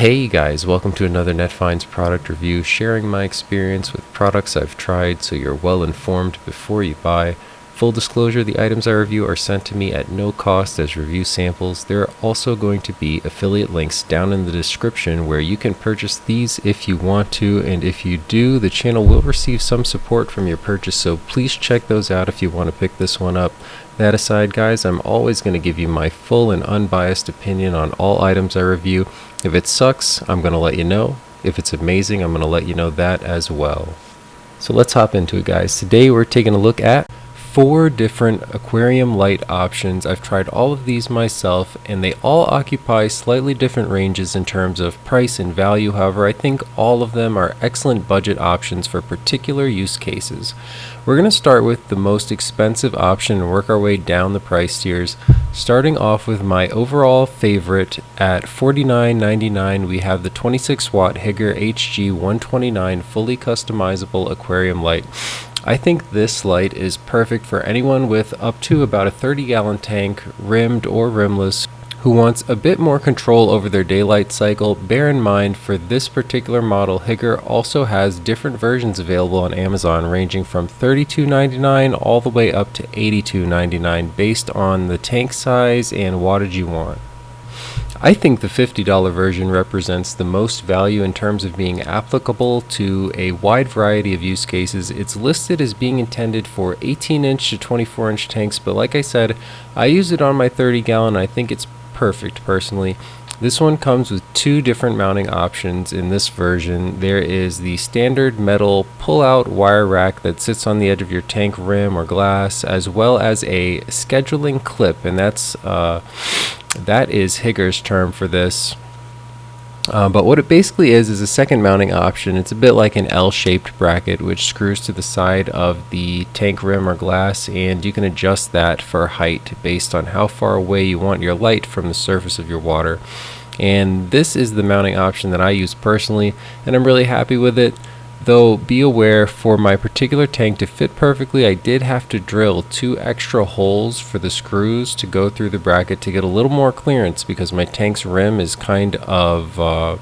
Hey guys, welcome to another NetFindz product review, sharing my experience with products I've tried so you're well informed before you buy. Full disclosure, the items I review are sent to me at no cost as review samples. There are also going to be affiliate links down in the description where you can purchase these if you want to, and if you do, the channel will receive some support from your purchase, so please check those out if you want to pick this one up. That aside, guys, I'm always going to give you my full and unbiased opinion on all items I review. If it sucks, I'm going to let you know. If it's amazing, I'm going to let you know that as well. So let's hop into it, guys. Today we're taking a look at 4 different aquarium light options. I've tried all of these myself, and they all occupy slightly different ranges in terms of price and value. However, I think all of them are excellent budget options for particular use cases. We're going to start with the most expensive option and work our way down the price tiers. Starting off with my overall favorite at $49.99, we have the 26 watt Hygger HG129 fully customizable aquarium light. I think this light is perfect for anyone with up to about a 30-gallon tank, rimmed or rimless, who wants a bit more control over their daylight cycle. Bear in mind, for this particular model, Hygger also has different versions available on Amazon, ranging from $32.99 all the way up to $82.99 based on the tank size and wattage you want. I think the $50 version represents the most value in terms of being applicable to a wide variety of use cases. It's listed as being intended for 18-inch to 24-inch tanks, but like I said, I use it on my 30-gallon. I think it's perfect personally. This one comes with 2 different mounting options in this version. There is the standard metal pull-out wire rack that sits on the edge of your tank rim or glass, as well as a scheduling clip, and that is Hygger's term for this. But what it basically is a second mounting option. It's a bit like an L-shaped bracket which screws to the side of the tank rim or glass, and you can adjust that for height based on how far away you want your light from the surface of your water. And this is the mounting option that I use personally, and I'm really happy with it. Though be aware, for my particular tank to fit perfectly, I did have to drill 2 extra holes for the screws to go through the bracket to get a little more clearance, because my tank's rim is kind of a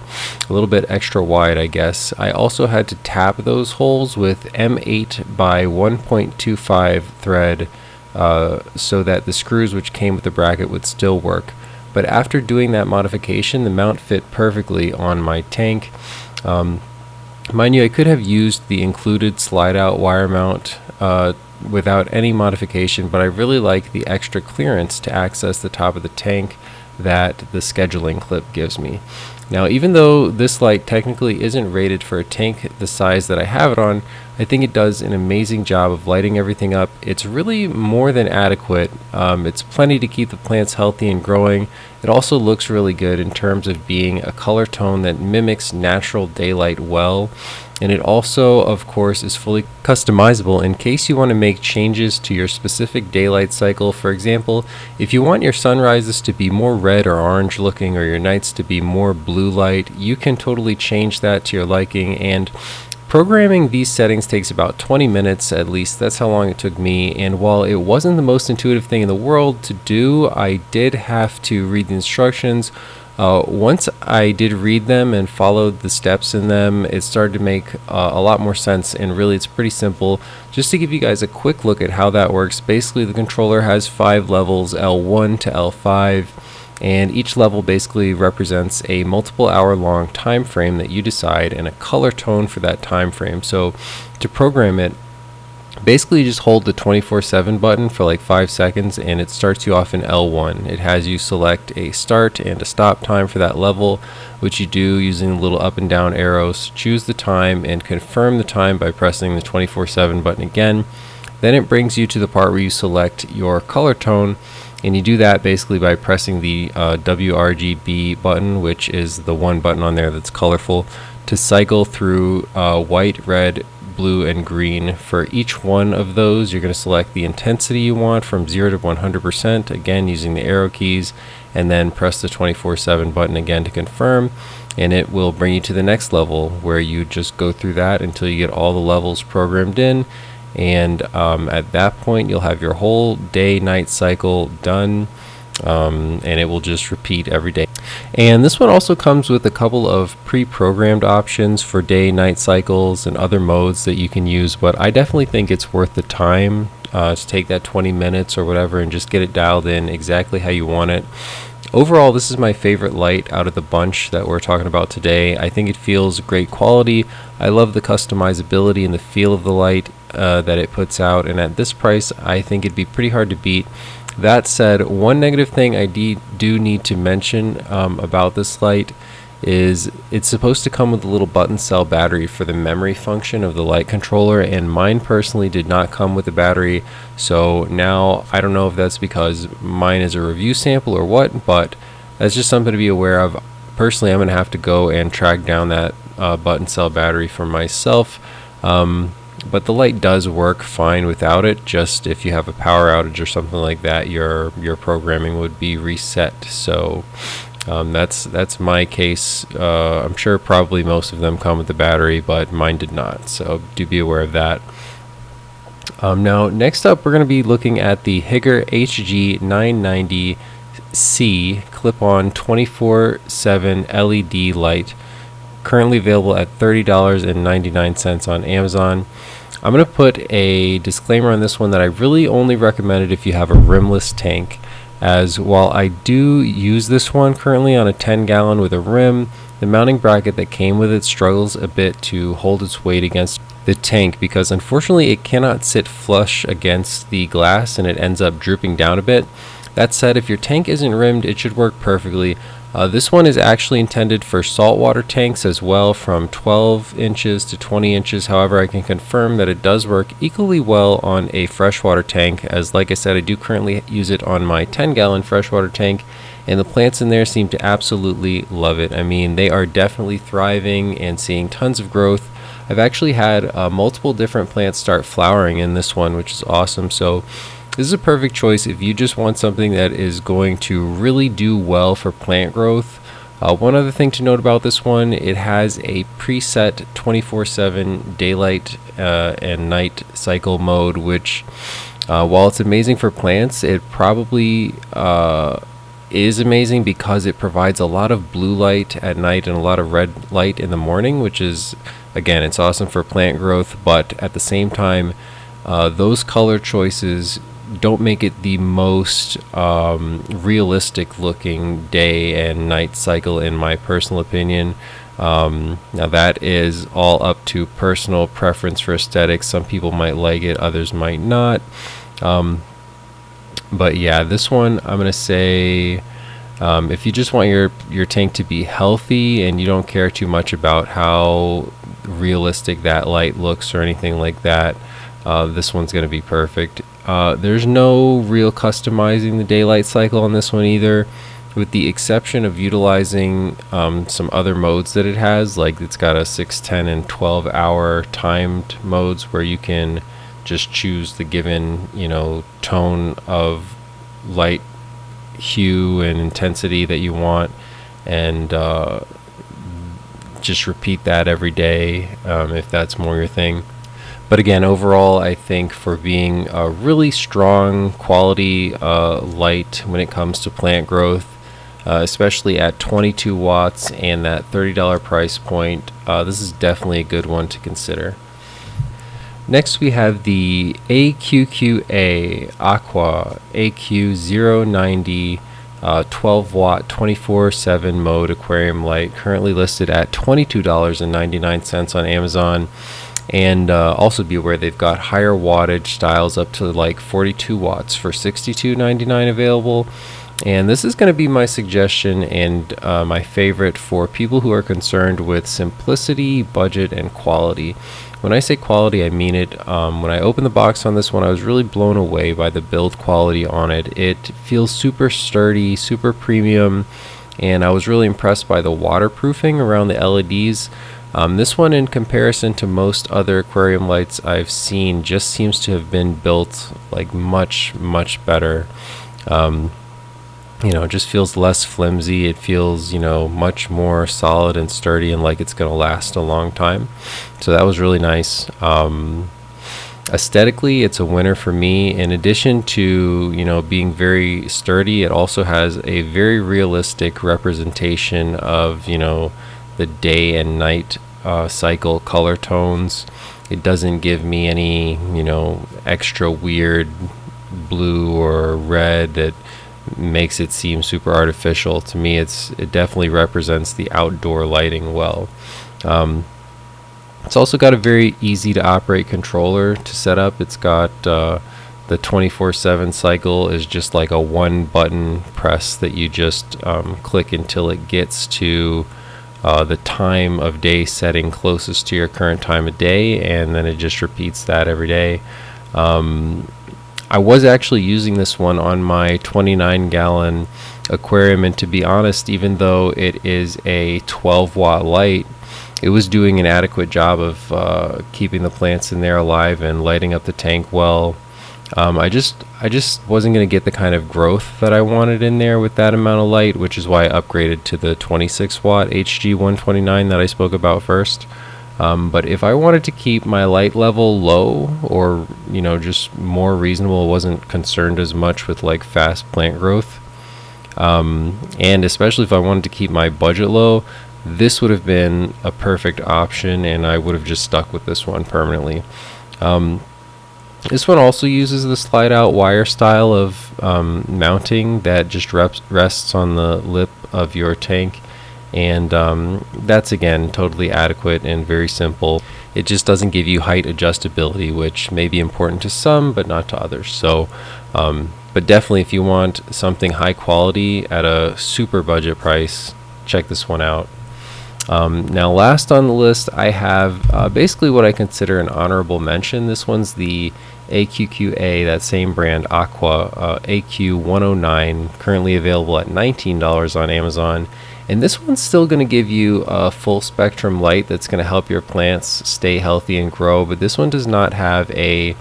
little bit extra wide, I guess. I also had to tap those holes with M8 by 1.25 thread so that the screws which came with the bracket would still work. But after doing that modification, the mount fit perfectly on my tank. Mind you, I could have used the included slide-out wire mount without any modification, but I really like the extra clearance to access the top of the tank that the scheduling clip gives me. Now, even though this light technically isn't rated for a tank the size that I have it on, I think it does an amazing job of lighting everything up. It's really more than adequate. It's plenty to keep the plants healthy and growing. It also looks really good in terms of being a color tone that mimics natural daylight well. And it also, of course, is fully customizable in case you want to make changes to your specific daylight cycle. For example, if you want your sunrises to be more red or orange looking, or your nights to be more blue light, you can totally change that to your liking. And programming these settings takes about 20 minutes at least. That's how long it took me, and while it wasn't the most intuitive thing in the world to do, I did have to read the instructions. Once I did read them and followed the steps in them, it started to make a lot more sense, and really it's pretty simple. Just to give you guys a quick look at how that works, basically the controller has 5 levels, L1 to L5, and each level basically represents a multiple hour long time frame that you decide and a color tone for that time frame. So to program it, basically you just hold the 24/7 button for like 5 seconds and it starts you off in L1. It has you select a start and a stop time for that level, which you do using the little up and down arrows. Choose the time and confirm the time by pressing the 24/7 button again. Then it brings you to the part where you select your color tone, and you do that basically by pressing the WRGB button, which is the one button on there that's colorful, to cycle through white, red, blue, and green. For each one of those, you're going to select the intensity you want from 0 to 100%, again using the arrow keys, and then press the 24/7 button again to confirm, and it will bring you to the next level where you just go through that until you get all the levels programmed in. And at that point you'll have your whole day-night cycle done. and it will just repeat every day. And this one also comes with a couple of pre-programmed options for day, night cycles and other modes that you can use, but I definitely think it's worth the time to take that 20 minutes or whatever and just get it dialed in exactly how you want it. Overall, this is my favorite light out of the bunch that we're talking about today. I think it feels great quality. I love the customizability and the feel of the light that it puts out, and at this price I think it'd be pretty hard to beat. That said, one negative thing I do need to mention about this light is it's supposed to come with a little button cell battery for the memory function of the light controller, and mine personally did not come with a battery. So now I don't know if that's because mine is a review sample or what, but that's just something to be aware of. Personally, I'm gonna have to go and track down that button cell battery for myself, but the light does work fine without it. Just if you have a power outage or something like that, your programming would be reset. So that's my case. I'm sure probably most of them come with the battery, but mine did not, so do be aware of that. Now next up, we're going to be looking at the Hygger HG-990-SEA clip-on 24/7 LED light, currently available at $30.99 on Amazon. I'm going to put a disclaimer on this one that I really only recommend it if you have a rimless tank, as while I do use this one currently on a 10-gallon with a rim, the mounting bracket that came with it struggles a bit to hold its weight against the tank because unfortunately it cannot sit flush against the glass and it ends up drooping down a bit. That said, if your tank isn't rimmed, it should work perfectly. This one is actually intended for saltwater tanks as well, from 12 inches to 20 inches. However, I can confirm that it does work equally well on a freshwater tank, as like I said, I do currently use it on my 10-gallon freshwater tank, and the plants in there seem to absolutely love it. I mean, they are definitely thriving and seeing tons of growth. I've actually had multiple different plants start flowering in this one, which is awesome. So this is a perfect choice if you just want something that is going to really do well for plant growth. One other thing to note about this one, it has a preset 24/7 daylight and night cycle mode, which while it's amazing for plants, it probably is amazing because it provides a lot of blue light at night and a lot of red light in the morning, which is, again, it's awesome for plant growth, but at the same time, those color choices don't make it the most realistic looking day and night cycle, in my personal opinion. Now that is all up to personal preference for aesthetics. Some people might like it, others might not. But yeah, this one I'm gonna say if you just want your tank to be healthy and you don't care too much about how realistic that light looks or anything like that, this one's gonna be perfect. There's no real customizing the daylight cycle on this one either, with the exception of utilizing some other modes that it has. Like it's got a 6, 10, and 12 hour timed modes where you can just choose the given, tone of light hue and intensity that you want, and just repeat that every day if that's more your thing. But again, overall, I think for being a really strong quality light when it comes to plant growth, especially at 22 watts and that $30 price point, this is definitely a good one to consider. Next, we have the AQQA AQUA AQ090 12 watt 24/7 mode aquarium light, currently listed at $22.99 on Amazon. And also be aware they've got higher wattage styles up to like 42 watts for $62.99 available. And this is going to be my suggestion and my favorite for people who are concerned with simplicity, budget, and quality. When I say quality, I mean it. When I opened the box on this one, I was really blown away by the build quality on it. It feels super sturdy, super premium, and I was really impressed by the waterproofing around the LEDs. This one, in comparison to most other aquarium lights I've seen, just seems to have been built like much better. It just feels less flimsy. It feels, much more solid and sturdy and like it's going to last a long time. So that was really nice. Aesthetically, it's a winner for me. In addition to, you know, being very sturdy, it also has a very realistic representation of, you know, the day and night cycle color tones. It doesn't give me any, you know, extra weird blue or red that makes it seem super artificial. To me, it definitely represents the outdoor lighting well. It's also got a very easy to operate controller to set up. It's got the 24/7 cycle is just like a one button press that you just click until it gets to the time of day setting closest to your current time of day, and then it just repeats that every day. I was actually using this one on my 29-gallon aquarium, and to be honest, even though it is a 12-watt light, it was doing an adequate job of keeping the plants in there alive and lighting up the tank well. I just wasn't going to get the kind of growth that I wanted in there with that amount of light, which is why I upgraded to the 26-watt HG129 that I spoke about first. But if I wanted to keep my light level low, or, you know, just more reasonable, wasn't concerned as much with like fast plant growth, and especially if I wanted to keep my budget low, this would have been a perfect option, and I would have just stuck with this one permanently. This one also uses the slide out wire style of mounting that just rests on the lip of your tank, and that's again totally adequate and very simple. It just doesn't give you height adjustability, which may be important to some but not to others. So but definitely, if you want something high quality at a super budget price, check this one out. Now, last on the list, I have basically what I consider an honorable mention. This one's the AQQA, that same brand, Aqua AQ109, currently available at $19 on Amazon. And this one's still going to give you a full spectrum light that's going to help your plants stay healthy and grow, but this one does not have a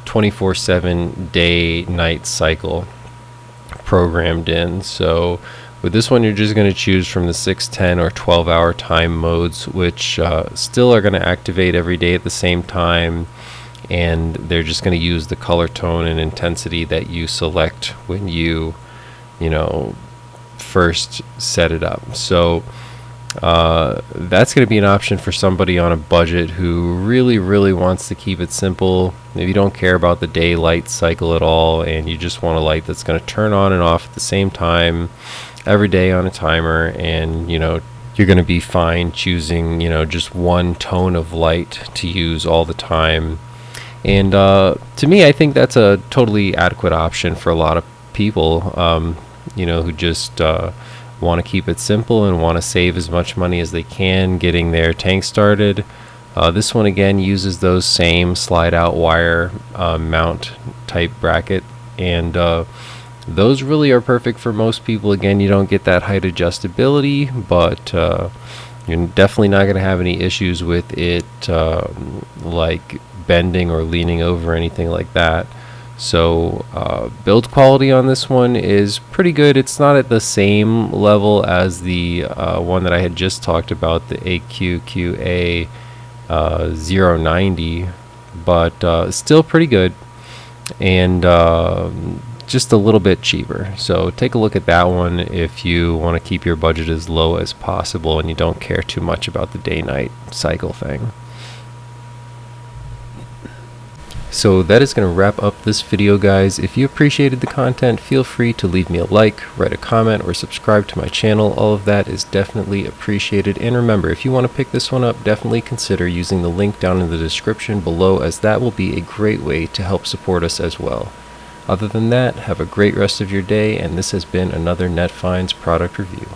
24/7 day-night cycle programmed in. So with this one, you're just going to choose from the 6, 10, or 12-hour time modes, which still are going to activate every day at the same time, and they're just going to use the color tone and intensity that you select when you know, first set it up. So that's going to be an option for somebody on a budget who really wants to keep it simple. Maybe you don't care about the daylight cycle at all, and you just want a light that's going to turn on and off at the same time every day on a timer, and you know, you're going to be fine choosing, you know, just one tone of light to use all the time. And to me, I think that's a totally adequate option for a lot of people, you know, who just want to keep it simple and want to save as much money as they can getting their tank started. This one again uses those same slide out wire mount type bracket, and those really are perfect for most people. Again, you don't get that height adjustability, but you're definitely not going to have any issues with it like bending or leaning over or anything like that. So build quality on this one is pretty good. It's not at the same level as the one that I had just talked about, the AQQA 090, but still pretty good, and just a little bit cheaper. So take a look at that one if you want to keep your budget as low as possible and you don't care too much about the day-night cycle thing. So that is going to wrap up this video, guys. If you appreciated the content, feel free to leave me a like, write a comment, or subscribe to my channel. All of that is definitely appreciated. And remember, if you want to pick this one up, definitely consider using the link down in the description below, as that will be a great way to help support us as well. Other than that, have a great rest of your day, and this has been another NetFindz product review.